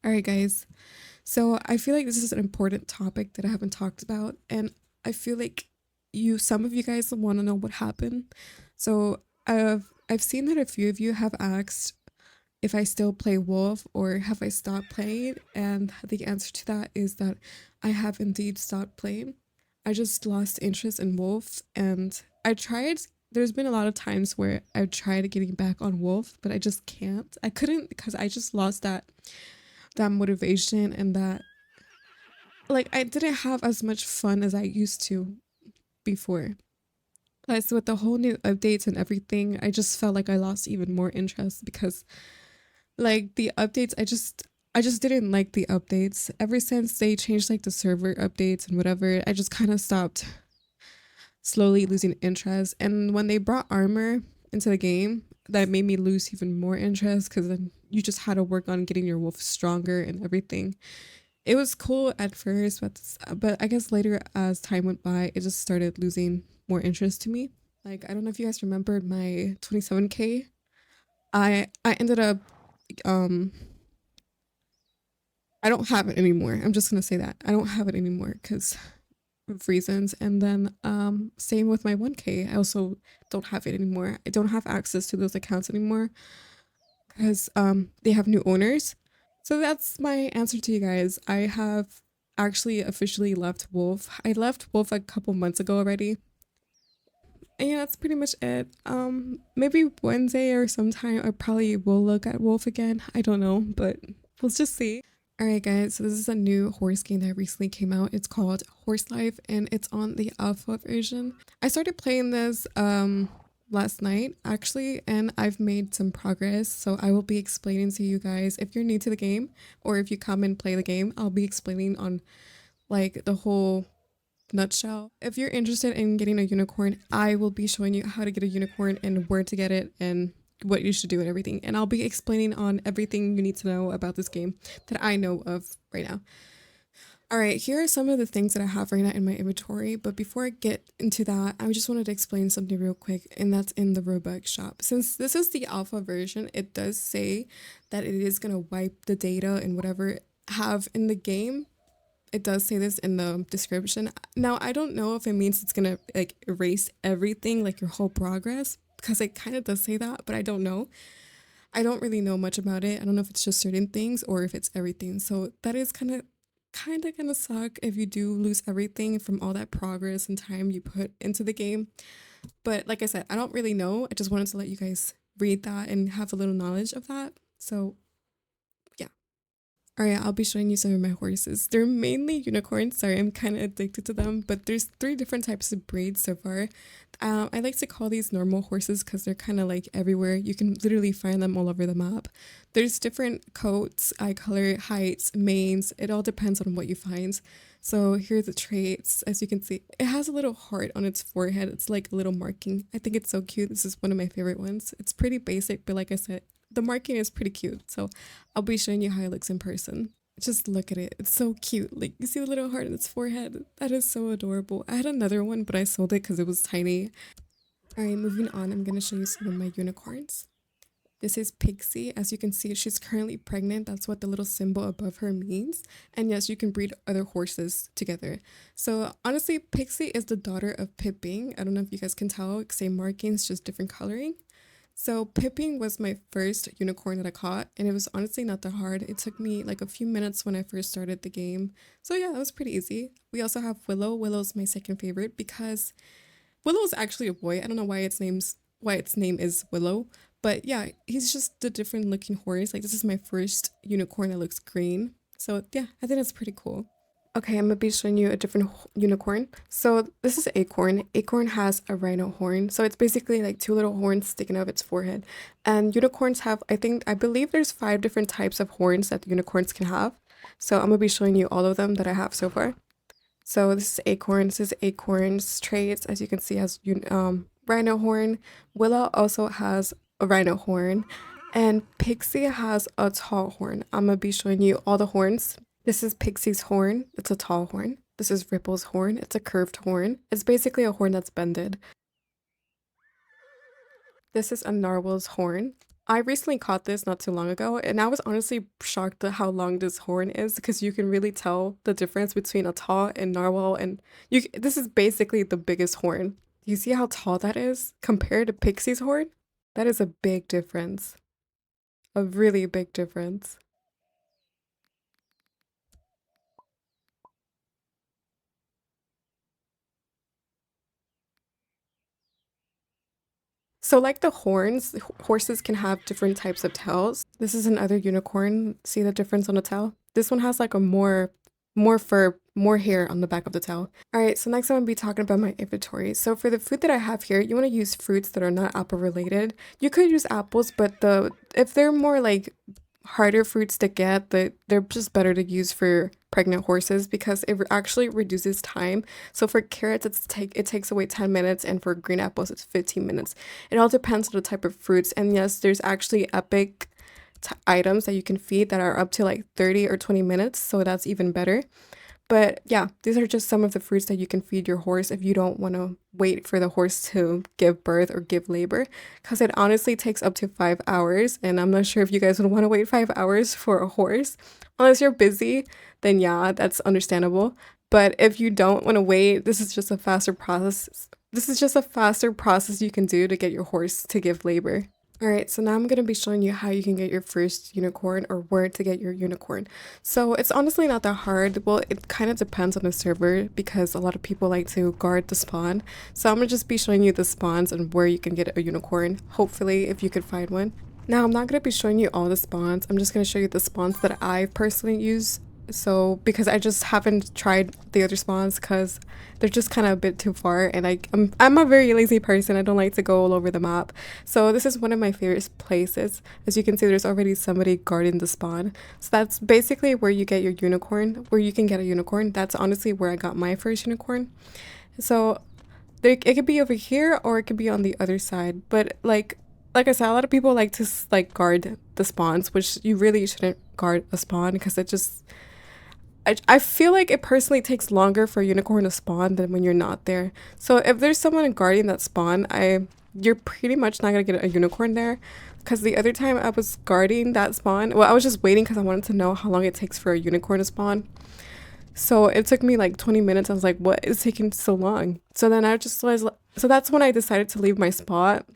All right, guys. So I feel like this is an important topic that I haven't talked about, and I feel like some of you guys want to know what happened. So I've seen that a few of you have asked if I still play Wolf or have I stopped playing, and the answer to that is that I have indeed stopped playing. I just lost interest in Wolf, and I tried. There's been a lot of times where I've tried getting back on Wolf, but I just can't. I couldn't because I just lost that motivation and that like I didn't have as much fun as I used to before. Plus, with the whole new updates and everything, I just felt like I lost even more interest because like the updates, I just didn't like the updates. Ever since they changed like the server updates and whatever, I just kind of stopped slowly losing interest. And when they brought armor into the game, that made me lose even more interest because then you just had to work on getting your wolf stronger and everything. It was cool at first, but I guess later as time went by, it just started losing more interest to me. Like I don't know if you guys remembered my 27K. I ended up um I don't have it anymore. I'm just gonna say that I don't have it anymore because of reasons. And then same with my 1K. I also don't have it anymore. I don't have access to those accounts anymore because they have new owners. So that's my answer to you guys. I have actually officially left Wolf. I left Wolf a couple months ago already. And yeah, that's pretty much it. Maybe Wednesday or sometime I probably will look at Wolf again. I don't know, but we'll just see. All right, guys. So this is a new horse game that recently came out. It's called Horse Life, and it's on the alpha version. I started playing this last night actually, and I've made some progress. So I will be explaining to you guys if you're new to the game or if you come and play the game. I'll be explaining on like the whole nutshell. If you're interested in getting a unicorn, I will be showing you how to get a unicorn and where to get it and what you should do and everything. And I'll be explaining on everything you need to know about this game that I know of right now. All right, here are some of the things that I have right now in my inventory. But before I get into that, I just wanted to explain something real quick, and that's in the Roblox shop. Since this is the alpha version, it does say that it is going to wipe the data and whatever have in the game. It does say this in the description. Now, I don't know if it means it's gonna like erase everything, like your whole progress, because it kind of does say that, but I don't know. I don't really know much about it. I don't know if it's just certain things or if it's everything. So that is kind of gonna suck if you do lose everything from all that progress and time you put into the game. But like I said, I don't really know. I just wanted to let you guys read that and have a little knowledge of that. So yeah. All right, I'll be showing you some of my horses. They're mainly unicorns. Sorry, I'm kind of addicted to them, but there's three different types of breeds so far. I like to call these normal horses because they're kind of like everywhere. You can literally find them all over the map. There's different coats, eye color, heights, manes. It all depends on what you find. So here are the traits. As you can see, it has a little heart on its forehead. It's like a little marking. I think it's so cute. This is one of my favorite ones. It's pretty basic, but like I said, the marking is pretty cute. So I'll be showing you how it looks in person. Just look at it. It's so cute. Like you see the little heart in its forehead. That is so adorable. I had another one, but I sold it because it was tiny. All right, moving on. I'm going to show you some of my unicorns. This is Pixie. As you can see, she's currently pregnant. That's what the little symbol above her means. And yes, you can breed other horses together. So honestly, Pixie is the daughter of Pipping. I don't know if you guys can tell. Same markings, just different coloring. So Pipping was my first unicorn that I caught, and it was honestly not that hard. It took me like a few minutes when I first started the game. So yeah, that was pretty easy. We also have Willow. Willow's my second favorite because Willow is actually a boy. I don't know why its name is Willow, but yeah, he's just a different looking horse. Like this is my first unicorn that looks green. So yeah, I think that's pretty cool. Okay, I'm gonna be showing you a different unicorn. So this is Acorn. Acorn has a rhino horn. So it's basically like two little horns sticking out of its forehead. And unicorns have, I believe there's 5 different types of horns that unicorns can have. So I'm gonna be showing you all of them that I have so far. So this is Acorn. This is Acorn's traits. As you can see, has rhino horn. Willow also has a rhino horn. And Pixie has a tall horn. I'm gonna be showing you all the horns. This is Pixie's horn. It's a tall horn. This is Ripple's horn. It's a curved horn. It's basically a horn that's bended. This is a narwhal's horn. I recently caught this not too long ago, and I was honestly shocked at how long this horn is because you can really tell the difference between a taw and narwhal, and this is basically the biggest horn. You see how tall that is compared to Pixie's horn? That is a big difference. A really big difference. So like the horns, horses can have different types of tails. This is another unicorn. See the difference on the tail? This one has like a more fur, more hair on the back of the tail. All right, so next I'm gonna be talking about my inventory. So for the food that I have here, you want to use fruits that are not apple related. You could use apples, but if they're more like harder fruits to get, they're just better to use for pregnant horses because it actually reduces time. So for carrots, it takes away 10 minutes, and for green apples, it's 15 minutes. It all depends on the type of fruits. And yes, there's actually epic items that you can feed that are up to like 30 or 20 minutes, so that's even better. But yeah, these are just some of the fruits that you can feed your horse if you don't want to wait for the horse to give birth or give labor, because it honestly takes up to 5 hours. And I'm not sure if you guys would want to wait 5 hours for a horse. Unless you're busy, then yeah, that's understandable. But if you don't want to wait, this is just a faster process. This is just a faster process you can do to get your horse to give labor. Alright, so now I'm going to be showing you how you can get your first unicorn or where to get your unicorn. So it's honestly not that hard. Well, it kind of depends on the server because a lot of people like to guard the spawn. So I'm going to just be showing you the spawns and where you can get a unicorn, hopefully if you could find one. Now I'm not going to be showing you all the spawns. I'm just going to show you the spawns that I personally use. So because I just haven't tried the other spawns because they're just kind of a bit too far, and I'm a very lazy person. I don't like to go all over the map. So this is one of my favorite places. As you can see, there's already somebody guarding the spawn. So that's basically where you get your unicorn, where you can get a unicorn. That's honestly where I got my first unicorn. So it could be over here or it could be on the other side. But like I said, a lot of people like to like guard the spawns, which you really shouldn't guard a spawn because I feel like it personally takes longer for a unicorn to spawn than when you're not there. So if there's someone guarding that spawn, you're pretty much not gonna get a unicorn there. Because the other time I was guarding that spawn, well, I was just waiting because I wanted to know how long it takes for a unicorn to spawn. So it took me like 20 minutes. I was like, what is taking so long? So then I just was, so that's when I decided to leave my spot.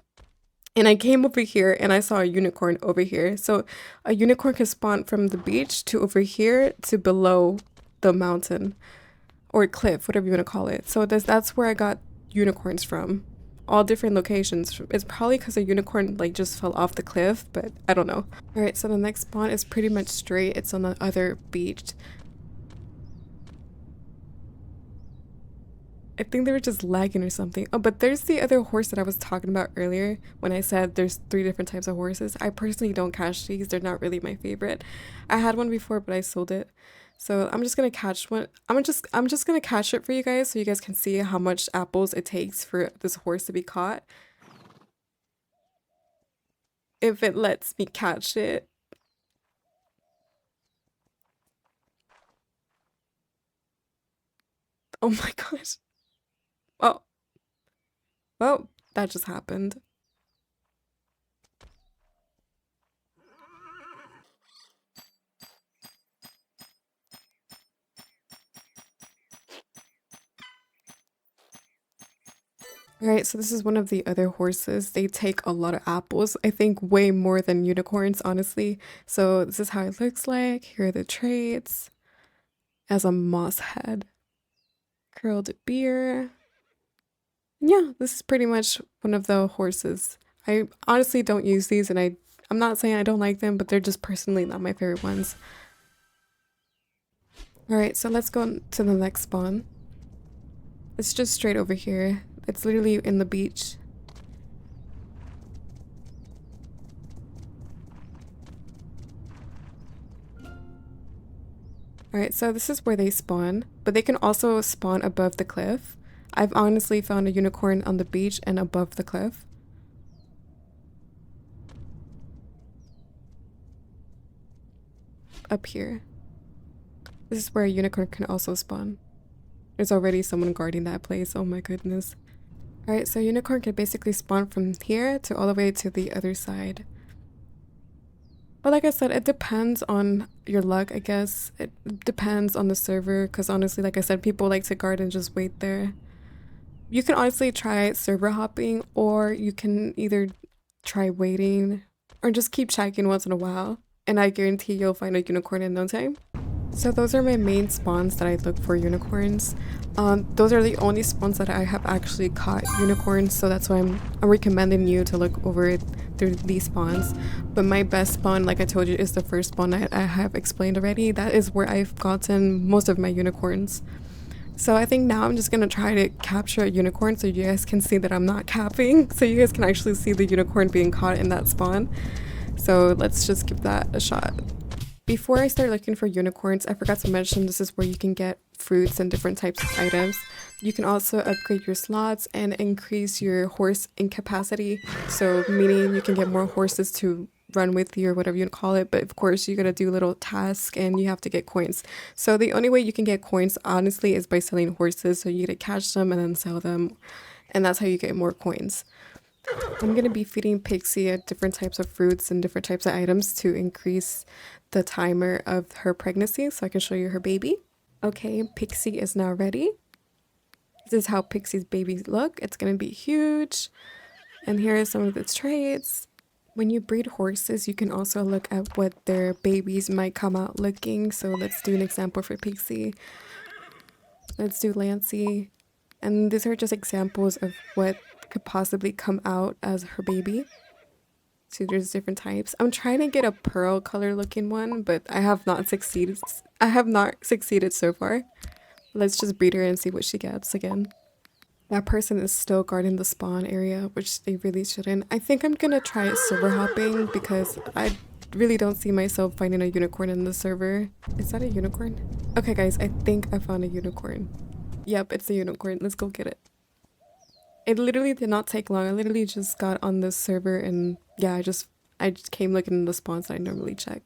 And I came over here and I saw a unicorn over here. So a unicorn can spawn from the beach to over here to below the mountain or cliff, whatever you want to call it. So that's where I got unicorns from. All different locations. It's probably because a unicorn like just fell off the cliff, but I don't know. Alright, so the next spawn is pretty much straight. It's on the other beach. I think they were just lagging or something. Oh, but there's the other horse that I was talking about earlier when I said there's 3 different types of horses. I personally don't catch these. They're not really my favorite. I had one before, but I sold it. So I'm just gonna catch one. I'm just gonna catch it for you guys so you guys can see how much apples it takes for this horse to be caught. If it lets me catch it. Oh my gosh. Oh, well, that just happened. Alright, so this is one of the other horses. They take a lot of apples. I think way more than unicorns, honestly. So this is how it looks like. Here are the traits. As a moss head. Curled beer. Yeah, this is pretty much one of the horses. I honestly don't use these, and I'm not saying I don't like them, but they're just personally not my favorite ones. Alright, so let's go to the next spawn. It's just straight over here. It's literally in the beach. Alright, so this is where they spawn, but they can also spawn above the cliff. I've honestly found a unicorn on the beach and above the cliff. Up here. This is where a unicorn can also spawn. There's already someone guarding that place, oh my goodness. Alright, so unicorn can basically spawn from here to all the way to the other side. But like I said, it depends on your luck, I guess. It depends on the server, because honestly, like I said, people like to guard and just wait there. You can honestly try server hopping, or you can either try waiting, or just keep checking once in a while, and I guarantee you'll find a unicorn in no time. So those are my main spawns that I look for unicorns. Those are the only spawns that I have actually caught unicorns, so that's why I'm recommending you to look over it through these spawns. But my best spawn, like I told you, is the first spawn that I have explained already. That is where I've gotten most of my unicorns. So I think now I'm just gonna try to capture a unicorn so you guys can see that I'm not capping, so you guys can actually see the unicorn being caught in that spawn. So let's just give that a shot. Before I start looking for unicorns, I forgot to mention this is where you can get fruits and different types of items. You can also upgrade your slots and increase your horse incapacity, so meaning you can get more horses to run with you or whatever you call it, but of course you gotta do little tasks and you have to get coins. So the only way you can get coins honestly is by selling horses, so you gotta catch them and then sell them, and that's how you get more coins. I'm gonna be feeding Pixie different types of fruits and different types of items to increase the timer of her pregnancy so I can show you her baby. Okay, Pixie is now ready. This is how Pixie's babies look. It's gonna be huge. And here are some of its traits. When you breed horses, you can also look at what their babies might come out looking. So let's do an example for Pixie. Let's do Lancey. And these are just examples of what could possibly come out as her baby. So there's different types. I'm trying to get a pearl color looking one, but I have not succeeded. I have not succeeded so far. Let's just breed her and see what she gets again. That person is still guarding the spawn area, which they really shouldn't. I think I'm gonna try server hopping because I really don't see myself finding a unicorn in the server. Is that a unicorn? Okay guys, I think I found a unicorn. Yep, it's a unicorn. Let's go get it. It literally did not take long. I literally just got on this server and yeah, I just came looking in the spawns that I normally check.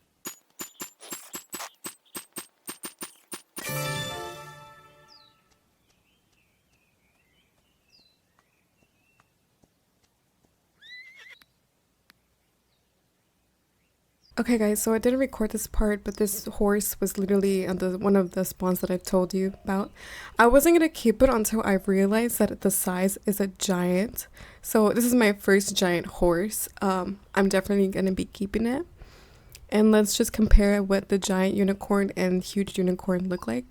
Okay guys, so I didn't record this part, but this horse was literally on the one of the spawns that I told you about. I wasn't gonna keep it until I realized that the size is a giant. So this is my first giant horse. I'm definitely gonna be keeping it. And let's just compare what the giant unicorn and huge unicorn look like.